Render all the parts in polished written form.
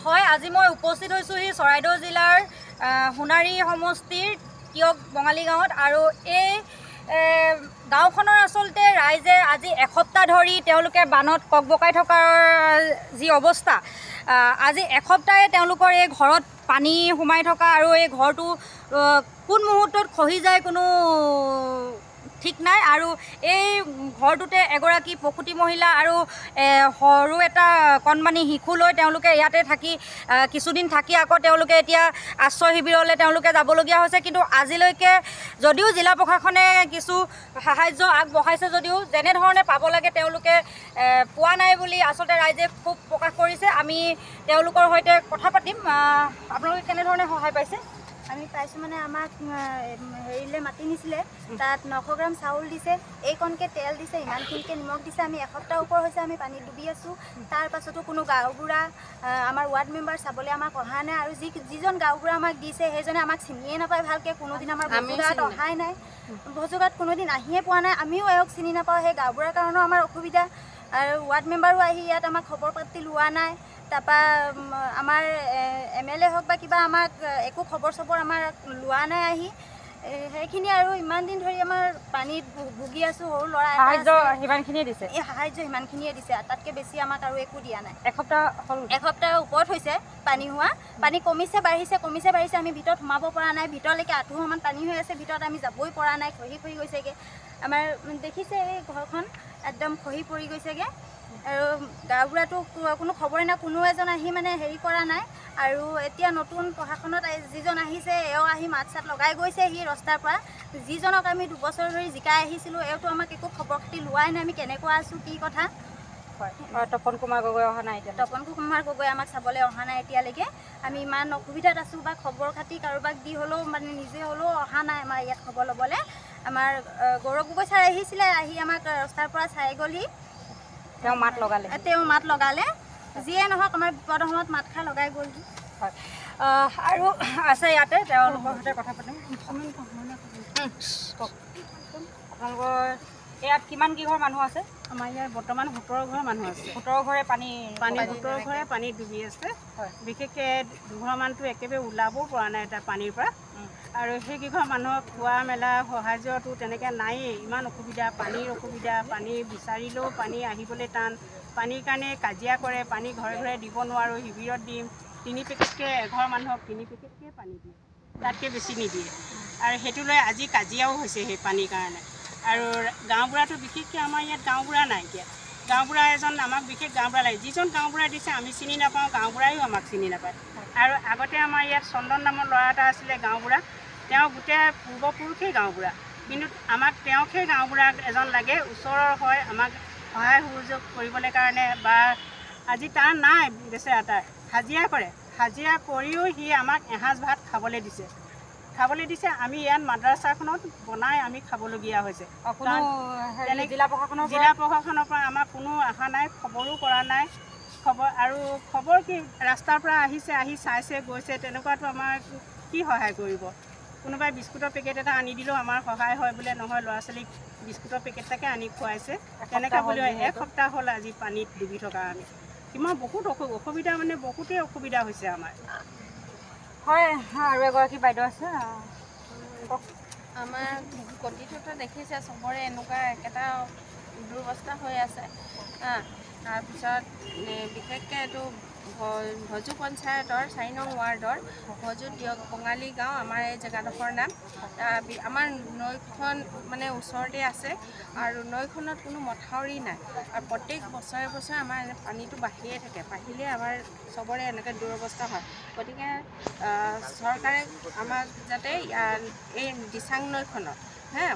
হয় আজি মই উপস্থিত হৈছোহি চৰাইদেউ জিলাৰ সোণাৰী সমষ্টিৰ কিয়ক বঙালী গাঁৱত আৰু এই গাঁওখনৰ আচলতে ৰাইজে আজি এসপ্তাহ ধৰি তেওঁলোকে বানত ককবকাই থকাৰ যি অৱস্থা আজি এসপ্তাহে তেওঁলোকৰ এই ঘৰত পানী সোমাই থকা আৰু এই ঘৰটো কোন মুহূৰ্তত খহি যায় কোনো ঠিক নাই আৰু এই ঘৰটোতে এগৰাকী প্ৰসূতি মহিলা আৰু সৰু এটা কণমানি শিশু লৈ তেওঁলোকে ইয়াতে থাকি কিছুদিন থাকি আকৌ তেওঁলোকে এতিয়া আশ্ৰয় শিবিৰলৈ তেওঁলোকে যাবলগীয়া হৈছে। কিন্তু আজিলৈকে যদিও জিলা প্ৰশাসনে কিছু সাহায্য আগবঢ়াইছে যদিও যেনেধৰণে পাব লাগে তেওঁলোকে পোৱা নাই বুলি আচলতে ৰাইজে খুব প্ৰকাশ কৰিছে। আমি তেওঁলোকৰ সৈতে কথা পাতিম। আপোনালোকে কেনেধৰণে সহায় পাইছে? আমি পাইছোঁ মানে আমাক হেৰিলৈ মাতি নিছিলে, তাত 900 গ্ৰাম চাউল দিছে, এইকণকৈ তেল দিছে, ইমানখিনিকৈ নিমখ দিছে। আমি এসপ্তাহ ওপৰ হৈছে আমি পানীত ডুবি আছোঁ। তাৰ পাছতো কোনো গাঁওবুঢ়া আমাৰ ৱাৰ্ড মেম্বাৰ চাবলৈ আমাক অহা নাই আৰু যিজন গাঁওবুঢ়া আমাক দিছে সেইজনে আমাক চিনিয়ে নাপায় ভালকৈ। কোনোদিন আমাৰ ভোজোগাত অহাই নাই, ভোজোগাত কোনোদিন আহিয়ে পোৱা নাই। আমিও এওক চিনি নাপাওঁ। সেই গাঁওবুঢ়াৰ কাৰণেও আমাৰ অসুবিধা আৰু ৱাৰ্ড মেম্বাৰো আহি ইয়াত আমাক খবৰ পাতি লোৱা নাই। তাৰপৰা আমাৰ MLA হওক বা কিবা আমাক একো খবৰ চবৰ আমাৰ লোৱা নাই আহি। সেইখিনি আৰু ইমান দিন ধৰি আমাৰ পানীত ভুগি আছোঁ। সৰু ল'ৰা সাহায্য সিমানখিনিয়ে দিছে, এই সাহায্য সিমানখিনিয়ে দিছে, তাতকৈ বেছি আমাক আৰু একো দিয়া নাই। এসপ্তাহৰ ওপৰত হৈছে পানী হোৱা। পানী কমিছে বাঢ়িছে। আমি ভিতৰত সোমাব পৰা নাই, ভিতৰলৈকে আঁঠুমান পানী হৈ আছে, ভিতৰত আমি যাবই পৰা নাই, খহি গৈছেগৈ। আমাৰ দেখিছে এই ঘৰখন একদম খহি পৰি গৈছেগৈ আৰু গাঁওবুঢ়াটো কোনো খবৰে নাই, কোনো এজন আহি মানে হেৰি কৰা নাই। আৰু এতিয়া নতুন প্ৰশাসনত যিজন আহিছে এওঁ আহি মাত চাত লগাই গৈছে সি ৰাস্তাৰ পৰা। যিজনক আমি 2 বছৰ ধৰি জিকাই আহিছিলোঁ এওঁতো আমাক একো খবৰ খাতি লোৱাই নাই, আমি কেনেকুৱা আছোঁ কি কথা। তপন কুমাৰ গগৈ অহা নাই এতিয়া? তপন কুমাৰ গগৈ আমাক চাবলৈ অহা নাই এতিয়ালৈকে। আমি ইমান অসুবিধাত আছোঁ বা খবৰ খাতি কাৰোবাক দি হ'লেও মানে নিজে হ'লেও অহা নাই আমাৰ ইয়াত খবৰ ল'বলৈ। আমাৰ গৌৰৱ গগৈ ছাৰ আহিছিলে, আহি আমাক ৰাস্তাৰ পৰা চাই গ'লহি। তেওঁ মাত লগালে। যিয়ে নহওক আমাৰ বিপদৰ সময়ত মাতষাৰ লগাই গ'লহি। হয় আৰু আছে ইয়াতে তেওঁলোকৰ সৈতে কথা পাতিম। আপোনালোকৰ ইয়াত কিমান কিঘৰ মানুহ আছে? আমাৰ ইয়াত বৰ্তমান 17 ঘৰ মানুহ আছে। 17 ঘৰে 17 ঘৰে পানীত ডুবি আছে। বিশেষকৈ দুঘৰমানটো একেবাৰে ওলাবও পৰা নাই এটা পানীৰ পৰা। আৰু সেইকেইঘৰ মানুহক খোৱা মেলা সাহায্যটো তেনেকৈ নায়েই। ইমান অসুবিধা, পানীৰ অসুবিধা, পানী বিচাৰিলেও পানী আহিবলৈ টান। পানীৰ কাৰণে কাজিয়া কৰে, পানী ঘৰে ঘৰে দিব নোৱাৰোঁ, শিবিৰত দিম। 3 পেকেটকৈ এঘৰ মানুহক 3 পেকেটকৈ পানী দিয়ে, তাতকৈ বেছি নিদিয়ে। আৰু সেইটো লৈ আজি কাজিয়াও হৈছে সেই পানীৰ কাৰণে। আৰু গাঁওবুঢ়াটো বিশেষকৈ আমাৰ ইয়াত গাঁওবুঢ়া নাইকিয়া। গাঁওবুঢ়া এজন আমাক বিশেষ গাঁওবুঢ়া লাগে। যিজন গাঁওবুঢ়া দিছে আমি চিনি নাপাওঁ, গাঁওবুঢ়ায়ো আমাক চিনি নাপায়। আৰু আগতে আমাৰ ইয়াত চন্দন নামৰ ল'ৰা এটা আছিলে গাঁওবুঢ়া, তেওঁ গোটেই পূৰ্বপুৰুষেই গাঁওবুঢ়া। কিন্তু আমাক তেওঁকহে গাঁওবুঢ়া এজন লাগে, ওচৰৰ হয়, আমাক সহায় সহযোগ কৰিবলৈ কাৰণে। বা আজি তাৰ নাই, বেচেৰা তাৰ হাজিৰা কৰে, হাজিৰা কৰিও সি আমাক এসাঁজ ভাত খাবলৈ দিছে। আমি ইয়াত মাদ্ৰাছাখনত বনাই আমি খাবলগীয়া হৈছে। জিলা প্ৰশাসনৰ পৰা আমাক কোনো অহা নাই, খবৰো কৰা নাই। খবৰ কি ৰাস্তাৰ পৰা আহিছে, আহি চাইছে গৈছে, তেনেকুৱাতো আমাৰ কি সহায় কৰিব? কোনোবাই বিস্কুটৰ পেকেট এটা আনি দিলেও আমাৰ সহায় হয় বোলে, নহয় ল'ৰা ছোৱালীক বিস্কুটৰ পেকেট এটাকে আনি খুৱাইছে। তেনেকৈ বুলি 1 সপ্তাহ হ'ল আজি পানীত ডুবি থকা। আমি কিমান বহুত অসুবিধা, মানে বহুতেই অসুবিধা হৈছে আমাৰ। হয় আৰু এগৰাকী বাইদেউ আছে। আমাৰ গতিটোতো দেখিছে চবৰে এনেকুৱা একেটা দুৰৱস্থা হৈ আছে। তাৰপিছত বিশেষকৈ এইটো ভজু পঞ্চায়তৰ 4 নং ৱাৰ্ডৰ ভজু দিয়ক বঙালী গাঁও আমাৰ এই জেগাডোখৰ নাম। আমাৰ নৈখন মানে ওচৰতে আছে আৰু নৈখনত কোনো মথাউৰি নাই। আৰু প্ৰত্যেক বছৰে আমাৰ পানীটো বাঢ়িয়ে থাকে, বাঢ়িলে আমাৰ চবৰে এনেকৈ দুৰৱস্থা হয়। গতিকে চৰকাৰে আমাক যাতে এই দিচাং নৈখনত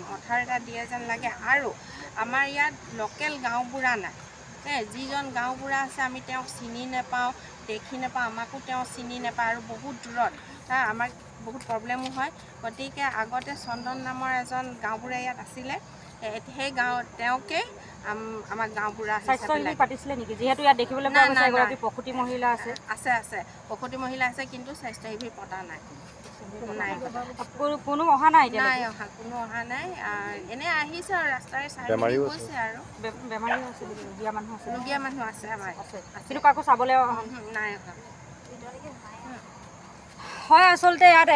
মথাউৰি এটা দিয়ে যেন লাগে। আৰু আমাৰ ইয়াত লোকেল গাঁওবুঢ়া নাই। যিজন গাঁওবুঢ়া আছে আমি তেওঁক চিনি নাপাওঁ, দেখি নাপাওঁ, আমাকো তেওঁ চিনি নাপায় আৰু বহুত দূৰত। আমাক বহুত প্ৰব্লেমো হয়। গতিকে আগতে চন্দন নামৰ এজন গাঁওবুঢ়া ইয়াত আছিলে, সেই তেওঁকেই আমাক গাঁওবুঢ়া পাতিছিলে নেকি? যিহেতু ইয়াত দেখিবলৈ পোৱা গৈছে এগৰাকী প্ৰসূতি মহিলা আছে। প্ৰসূতি মহিলা আছে, কিন্তু স্বাস্থ্য শিবিৰ পতা নাই। কোনো অহা নাই? কোনো অহা নাই। এনে আহিছে আৰু ৰাস্তাৰে চাই গৈছে। আৰু বেমাৰীও আছে, ৰোগীয়া মানুহ আছে আমাৰ কিন্তু কাকো চাবলৈ নাই অহা। হয় আচলতে ইয়াত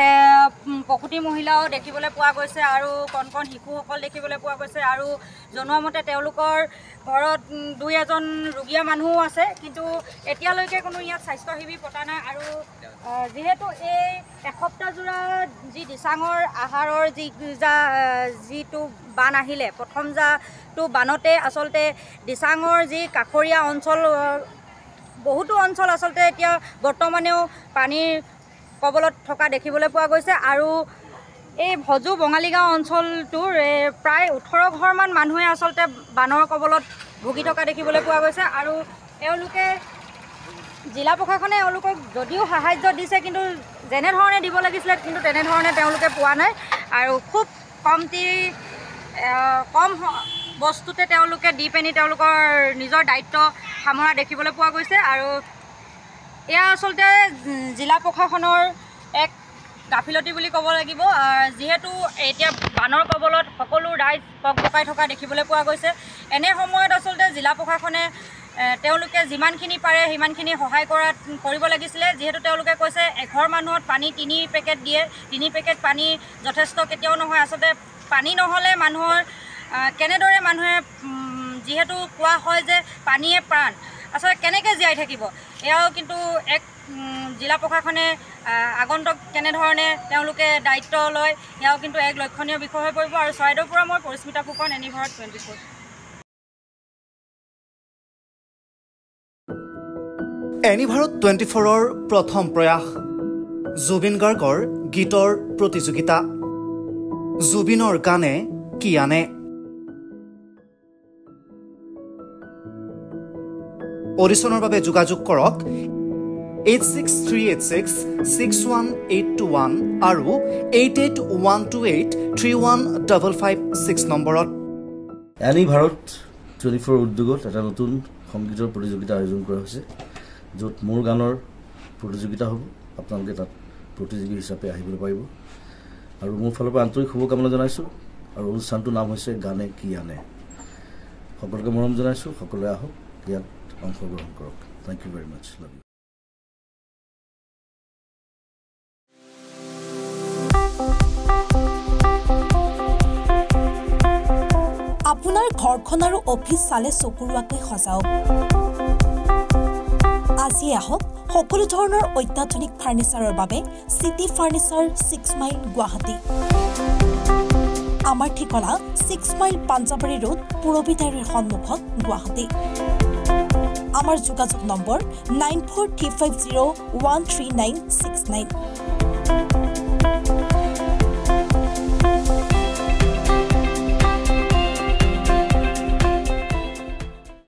প্ৰসূতি মহিলাও দেখিবলৈ পোৱা গৈছে আৰু কণ কণ শিশুসকল দেখিবলৈ পোৱা গৈছে আৰু জনোৱা মতে তেওঁলোকৰ ঘৰত 2-এজন ৰোগীয়া মানুহো আছে কিন্তু এতিয়ালৈকে কোনো ইয়াত স্বাস্থ্য শিবিৰ পতা নাই আৰু যিহেতু এই এসপ্তাহজোৰা যি দিচাঙৰ আহাৰৰ যিটো বান আহিলে প্ৰথম যাটো বানতে আচলতে দিচাঙৰ যি কাষৰীয়া অঞ্চল বহুতো অঞ্চল আচলতে এতিয়া বৰ্তমানেও পানীৰ কবলত থকা দেখিবলৈ পোৱা গৈছে আৰু এই ভজু বঙালীগাঁও অঞ্চলটোৰ প্ৰায় 18 ঘৰমান মানুহে আচলতে বানৰ কবলত ভুগি থকা দেখিবলৈ পোৱা গৈছে আৰু এওঁলোকে জিলা প্ৰশাসনে এওঁলোকক যদিও সাহায্য দিছে কিন্তু যেনেধৰণে দিব লাগিছিলে কিন্তু তেনেধৰণে তেওঁলোকে পোৱা নাই আৰু খুব কম বস্তুতে তেওঁলোকে দি পিনি তেওঁলোকৰ নিজৰ দায়িত্ব সামৰা দেখিবলৈ পোৱা গৈছে আৰু এয়া আচলতে জিলা প্ৰশাসনৰ এক গাফিলতি বুলি ক'ব লাগিব যিহেতু এতিয়া বানৰ কবলত সকলো ৰাইজ পকপকাই থকা দেখিবলৈ পোৱা গৈছে এনে সময়ত আচলতে জিলা প্ৰশাসনে তেওঁলোকে যিমানখিনি পাৰে সিমানখিনি সহায় কৰিব লাগিছিলে যিহেতু তেওঁলোকে কৈছে এঘৰ মানুহত পানী 3 পেকেট দিয়ে 3 পেকেট পানী যথেষ্ট কেতিয়াও নহয় আচলতে পানী নহ'লে মানুহৰ কেনেদৰে মানুহে যিহেতু কোৱা হয় যে পানীয়ে প্ৰাণ আচলতে কেনেকৈ জীয়াই থাকিব এয়াও কিন্তু এক জিলা প্ৰশাসনে আগন্তুক কেনেধৰণে তেওঁলোকে দায়িত্ব লয় এয়াও কিন্তু এক লক্ষণীয় বিষয় হৈ পৰিব আৰু চৰাইদেউৰ পৰা মই পৰিস্মিতা ফুকন এনিভাৰত 24 এনিভাৰত 24ৰ প্ৰথম প্ৰয়াস জুবিন গাৰ্গৰ গীতৰ প্ৰতিযোগিতা জুবিনৰ গানে কি আনে অডিশ্যনৰ বাবে যোগাযোগ কৰক 8638661821 আৰু 8812831556 নম্বৰত এনিভাৰত 24 উদ্যোগত এটা নতুন সংগীতৰ প্ৰতিযোগিতা আয়োজন কৰা হৈছে য'ত মোৰ গানৰ প্ৰতিযোগিতা হ'ব আপোনালোকে তাত প্ৰতিযোগী হিচাপে আহিবলৈ পাৰিব আৰু মোৰ ফালৰ পৰা আন্তৰিক শুভকামনা জনাইছোঁ আৰু অনুষ্ঠানটোৰ নাম হৈছে গানে কি আনে সকলোকে মৰম জনাইছোঁ সকলোৱে আহক ইয়াত অংশগ্ৰহণ কৰক thank you very much love you আপোনাৰ ঘৰখন আৰু অফিচ চালে চকুৰুৱাকৈ সজাওক আজি আহক সকলো ধৰণৰ অত্যাধুনিক ফাৰ্নিচাৰৰ বাবে সিটি ফাৰ্নিচাৰ 6 মাইল গুৱাহাটী আমাৰ ঠিকনা 6 মাইল পাঞ্জাবাৰী ৰোড পুৰবিতাৰীৰ সন্মুখত গুৱাহাটী আমাৰ যোগাযোগ নম্বৰ 9435013969